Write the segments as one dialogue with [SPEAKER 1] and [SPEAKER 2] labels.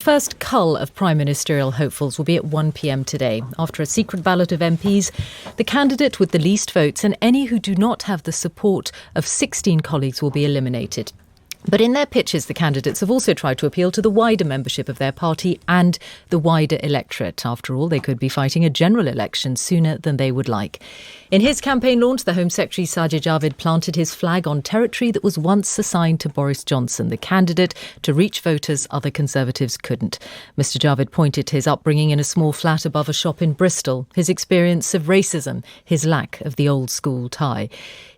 [SPEAKER 1] first cull of prime ministerial hopefuls will be at 1 p.m. today. After a secret ballot of MPs, the candidate with the least votes and any who do not have the support of 16 colleagues will be eliminated. But in their pitches, the candidates have also tried to appeal to the wider membership of their party and the wider electorate. After all, they could be fighting a general election sooner than they would like. In his campaign launch, the Home Secretary Sajid Javid planted his flag on territory that was once assigned to Boris Johnson, the candidate to reach voters other Conservatives couldn't. Mr Javid pointed to his upbringing in a small flat above a shop in Bristol, his experience of racism, his lack of the old school tie.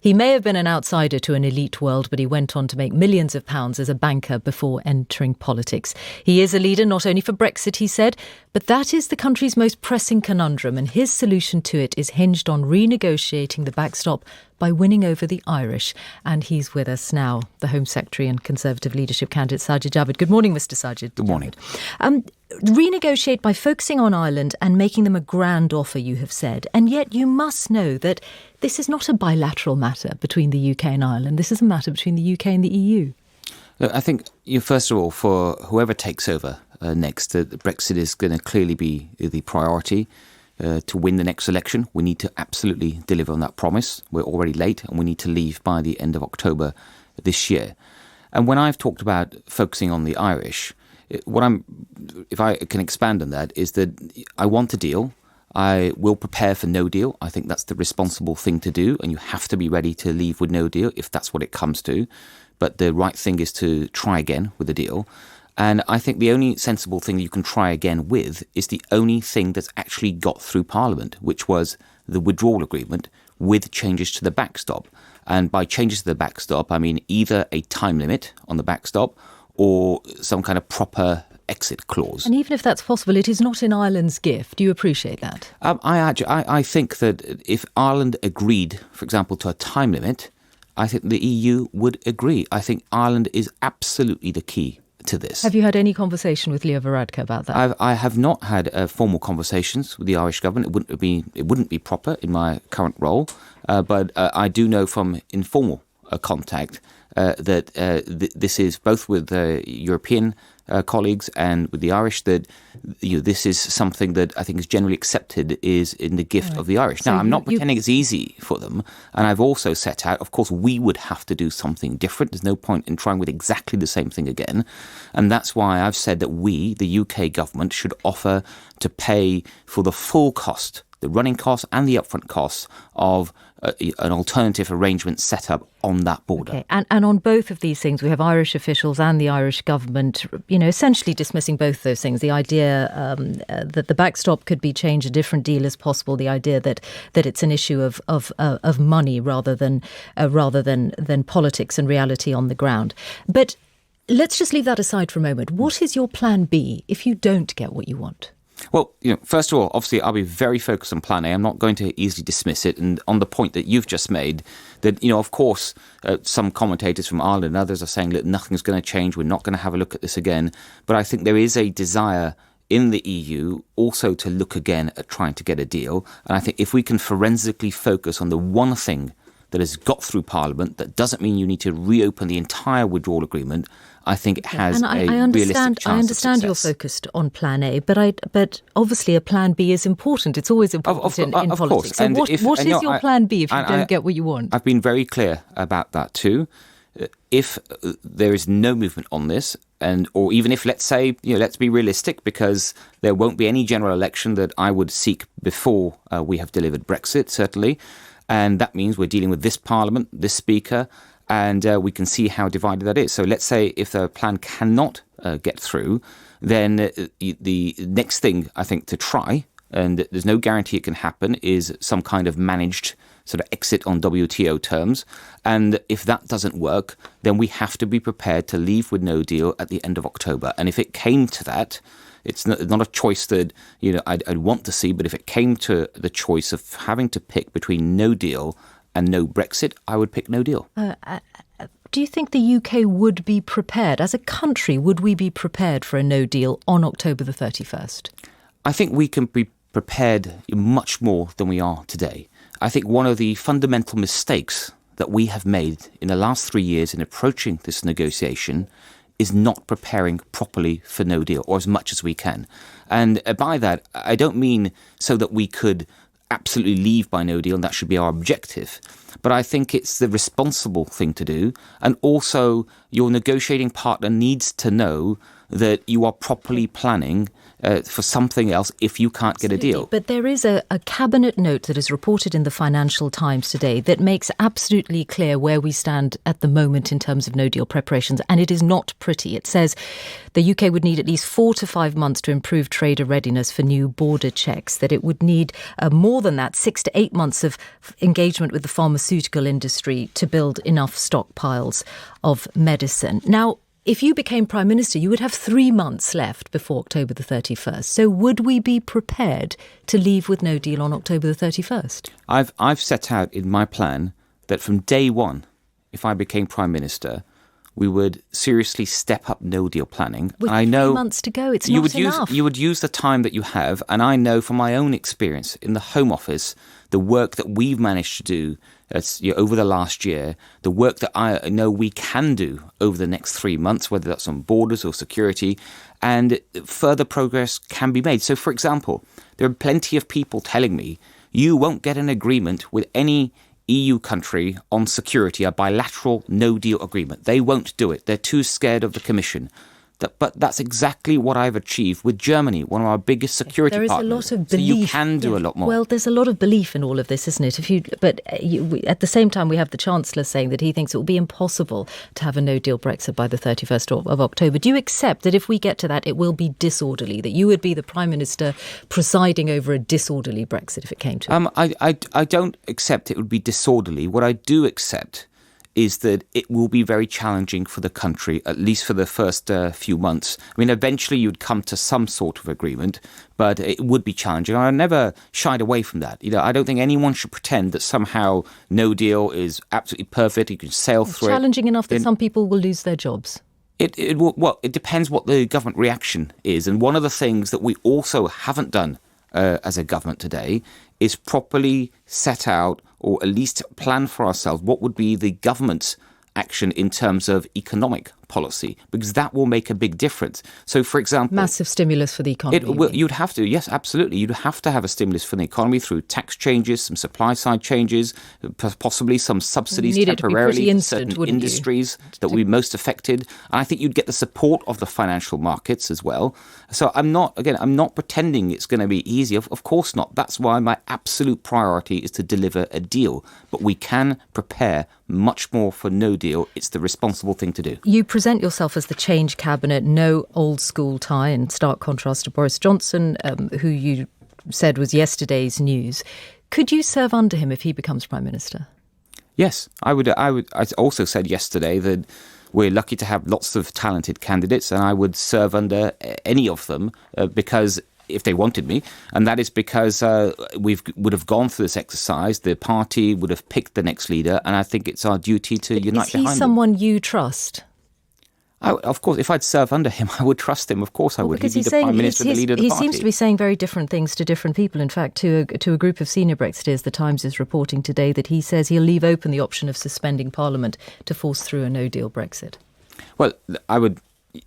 [SPEAKER 1] He may have been an outsider to an elite world, but he went on to make millions of pounds as a banker before entering politics. He is a leader not only for Brexit, he said, but that is the country's most pressing conundrum, and his solution to it is hinged on renegotiating the backstop by winning over the Irish. And he's with us now, the Home Secretary and Conservative leadership candidate Sajid Javid. Good morning, Mr Sajid.
[SPEAKER 2] Good morning.
[SPEAKER 1] Renegotiate by focusing on Ireland and making them a grand offer, you have said. And yet you must know that this is not a bilateral matter between the UK and Ireland. This is a matter between the UK and the EU.
[SPEAKER 2] Look, I think, first of all, for whoever takes over next, Brexit is going to clearly be the priority. To win the next election, we need to absolutely deliver on that promise. We're already late and we need to leave by the end of October this year. And when I've talked about focusing on the Irish, if I can expand on that, is that I want a deal. I will prepare for no deal. I think that's the responsible thing to do, and you have to be ready to leave with no deal if that's what it comes to. But the right thing is to try again with a deal. And I think the only sensible thing you can try again with is the only thing that's actually got through Parliament, which was the withdrawal agreement with changes to the backstop. And by changes to the backstop, I mean either a time limit on the backstop or some kind of proper exit clause.
[SPEAKER 1] And even if that's possible, it is not in Ireland's gift. Do you appreciate that?
[SPEAKER 2] I think that if Ireland agreed, for example, to a time limit, I think the EU would agree. I think Ireland is absolutely the key to this.
[SPEAKER 1] Have you had any conversation with Leo Varadkar about that?
[SPEAKER 2] I have not had formal conversations with the Irish government. It wouldn't be proper in my current role, but I do know from informal contact that this is both with European colleagues and with the Irish, that this is something that I think is generally accepted is in the gift of the Irish. Now, I'm not pretending it's easy for them. And I've also set out, of course, we would have to do something different. There's no point in trying with exactly the same thing again. And that's why I've said that we, the UK government, should offer to pay for the full cost, the running costs and the upfront costs of an alternative arrangement set up on that border.
[SPEAKER 1] Okay. And on both of these things, we have Irish officials and the Irish government, essentially dismissing both those things. The idea that the backstop could be changed, a different deal is possible. The idea that it's an issue of money rather than politics and reality on the ground. But let's just leave that aside for a moment. What is your plan B if you don't get what you want?
[SPEAKER 2] Well, first of all, obviously, I'll be very focused on Plan A. I'm not going to easily dismiss it. And on the point that you've just made, that, of course, some commentators from Ireland and others are saying that nothing's going to change. We're not going to have a look at this again. But I think there is a desire in the EU also to look again at trying to get a deal. And I think if we can forensically focus on the one thing that has got through Parliament, that doesn't mean you need to reopen the entire withdrawal agreement. I think it has realistic chance of success.
[SPEAKER 1] I understand you're focused on Plan A, but obviously a Plan B is important. It's always important in politics. So what is your Plan B if you don't get what you want?
[SPEAKER 2] I've been very clear about that too. If there is no movement on this, or even if, let's say, let's be realistic, because there won't be any general election that I would seek before we have delivered Brexit, certainly. And that means we're dealing with this Parliament, this Speaker, and we can see how divided that is. So let's say if the plan cannot get through, then the next thing I think to try, and there's no guarantee it can happen, is some kind of managed sort of exit on WTO terms. And if that doesn't work, then we have to be prepared to leave with no deal at the end of October. And if it came to that, it's not a choice that I'd want to see, but if it came to the choice of having to pick between no deal and no Brexit, I would pick no deal.
[SPEAKER 1] Do you think the UK would be prepared, as a country, would we be prepared for a no deal on October the 31st?
[SPEAKER 2] I think we can be prepared much more than we are today. I think one of the fundamental mistakes that we have made in the last 3 years in approaching this negotiation is not preparing properly for no deal, or as much as we can. And by that, I don't mean so that we could absolutely leave by no deal, and that should be our objective. But I think it's the responsible thing to do. And also, your negotiating partner needs to know that you are properly planning for something else if you can't get a deal.
[SPEAKER 1] But there is a cabinet note that is reported in the Financial Times today that makes absolutely clear where we stand at the moment in terms of no deal preparations, and it is not pretty. It says the UK would need at least 4 to 5 months to improve trader readiness for new border checks, that it would need more than that, 6 to 8 months of engagement with the pharmaceutical industry to build enough stockpiles of medicine. Now, if you became Prime Minister, you would have 3 months left before October the 31st. So would we be prepared to leave with no deal on October the 31st?
[SPEAKER 2] I've set out in my plan that from day one, if I became Prime Minister, we would seriously step up no deal planning.
[SPEAKER 1] With 3 months to go, it's not enough.
[SPEAKER 2] You would use the time that you have, and I know from my own experience in the Home Office, the work that we've managed to do over the last year, the work that I know we can do over the next 3 months, whether that's on borders or security, and further progress can be made. So, for example, there are plenty of people telling me you won't get an agreement with any EU country on security, a bilateral no-deal agreement. They won't do it. They're too scared of the Commission. But that's exactly what I've achieved with Germany, one of our biggest security partners.
[SPEAKER 1] There is a lot of belief.
[SPEAKER 2] So you can do a lot more.
[SPEAKER 1] Well, there's a lot of belief in all of this, isn't it? But at the same time, we have the Chancellor saying that he thinks it will be impossible to have a no-deal Brexit by the 31st of October. Do you accept that if we get to that, it will be disorderly, that you would be the Prime Minister presiding over a disorderly Brexit if it came to it?
[SPEAKER 2] I don't accept it would be disorderly. What I do accept is that it will be very challenging for the country, at least for the first few months. I mean, eventually you'd come to some sort of agreement, but it would be challenging. I never shied away from that. I don't think anyone should pretend that somehow no deal is absolutely perfect. You can sail through it.
[SPEAKER 1] Challenging enough that some people will lose their jobs.
[SPEAKER 2] It depends what the government reaction is. And one of the things that we also haven't done as a government today is properly set out, or at least plan for ourselves, what would be the government's action in terms of economic policy, because that will make a big difference. So, for example,
[SPEAKER 1] massive stimulus for the economy.
[SPEAKER 2] You'd have to, yes, absolutely. You'd have to have a stimulus for the economy through tax changes, some supply side changes, possibly some subsidies temporarily in certain industries that will be most affected. And I think you'd get the support of the financial markets as well. So I'm not pretending it's going to be easy. Of course not. That's why my absolute priority is to deliver a deal. But we can prepare much more for no deal. It's the responsible thing to do.
[SPEAKER 1] You present yourself as the change cabinet, no old school tie, in stark contrast to Boris Johnson, who you said was yesterday's news. Could you serve under him if he becomes Prime Minister?
[SPEAKER 2] Yes, I would. I also said yesterday that we're lucky to have lots of talented candidates, and I would serve under any of them because if they wanted me, and that is because we would have gone through this exercise, the party would have picked the next leader, and I think it's our duty to unite behind him.
[SPEAKER 1] Is he someone you trust?
[SPEAKER 2] Of course, if I'd serve under him, I would trust him. Of course I would.
[SPEAKER 1] Because
[SPEAKER 2] He'd be the Prime Minister, the leader of the party.
[SPEAKER 1] He seems to be saying very different things to different people. In fact, to a group of senior Brexiteers, the Times is reporting today that he says he'll leave open the option of suspending Parliament to force through a no-deal Brexit.
[SPEAKER 2] Well, I would...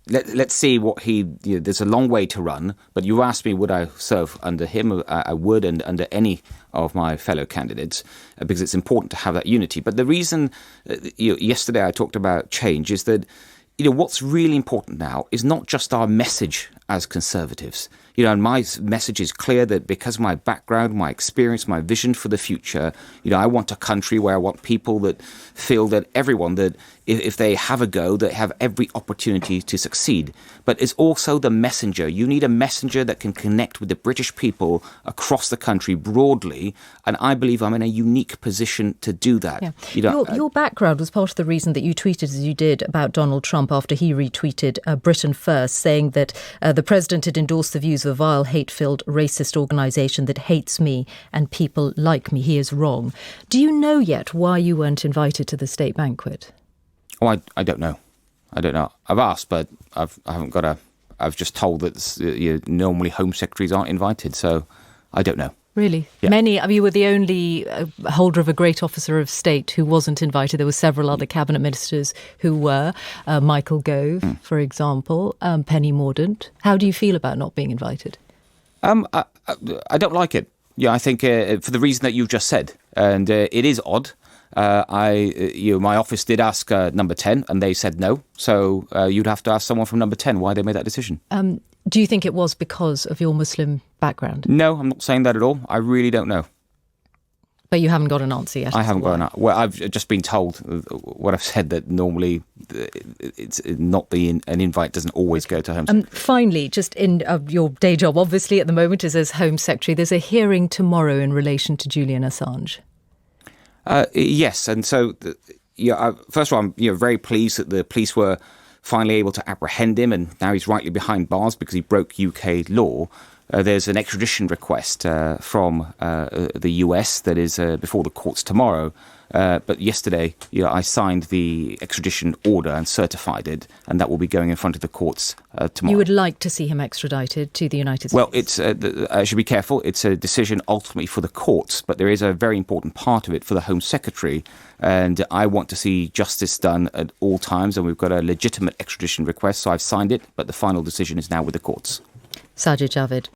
[SPEAKER 2] Let's see what there's a long way to run, but you asked me would I serve under him. I would, and under any of my fellow candidates, because it's important to have that unity. But the reason, yesterday I talked about change, is that what's really important now is not just our message as Conservatives. And my message is clear that because of my background, my experience, my vision for the future, I want a country where I want people that feel that everyone, that if they have a go, they have every opportunity to succeed. But it's also the messenger. You need a messenger that can connect with the British people across the country broadly. And I believe I'm in a unique position to do that.
[SPEAKER 1] Yeah. Your background was part of the reason that you tweeted as you did about Donald Trump after he retweeted Britain First, saying that the president had endorsed the views of a vile, hate-filled, racist organisation that hates me and people like me. He is wrong. Do you know yet why you weren't invited to the state banquet?
[SPEAKER 2] Oh, I don't know. I've asked, but I haven't got I've just told that normally Home Secretaries aren't invited, so I don't know.
[SPEAKER 1] Really?
[SPEAKER 2] Yeah.
[SPEAKER 1] Many, I mean, you were the only holder of a great officer of state who wasn't invited. There were several other cabinet ministers who were. Michael Gove, for example, Penny Mordaunt. How do you feel about not being invited?
[SPEAKER 2] I don't like it. Yeah, I think for the reason that you've just said. And it is odd. My office did ask number 10 and they said no. So you'd have to ask someone from number 10 why they made that decision.
[SPEAKER 1] Do you think it was because of your Muslim background?
[SPEAKER 2] No, I'm not saying that at all. I really don't know.
[SPEAKER 1] But you haven't got an answer yet?
[SPEAKER 2] I haven't got an answer. Well, I've just been told what I've said, that normally it's not an invite doesn't always go to Home Secretary.
[SPEAKER 1] Finally, just in your day job, obviously at the moment is as Home Secretary, there's a hearing tomorrow in relation to Julian Assange.
[SPEAKER 2] Yes, and so first of all, I'm very pleased that the police were finally able to apprehend him, and now he's rightly behind bars because he broke UK law. There's an extradition request from the US that is before the courts tomorrow. But yesterday, I signed the extradition order and certified it, and that will be going in front of the courts tomorrow.
[SPEAKER 1] You would like to see him extradited to the United States?
[SPEAKER 2] Well, I should be careful. It's a decision ultimately for the courts, but there is a very important part of it for the Home Secretary, and I want to see justice done at all times, and we've got a legitimate extradition request, so I've signed it, but the final decision is now with the courts.
[SPEAKER 1] Sajid Javid.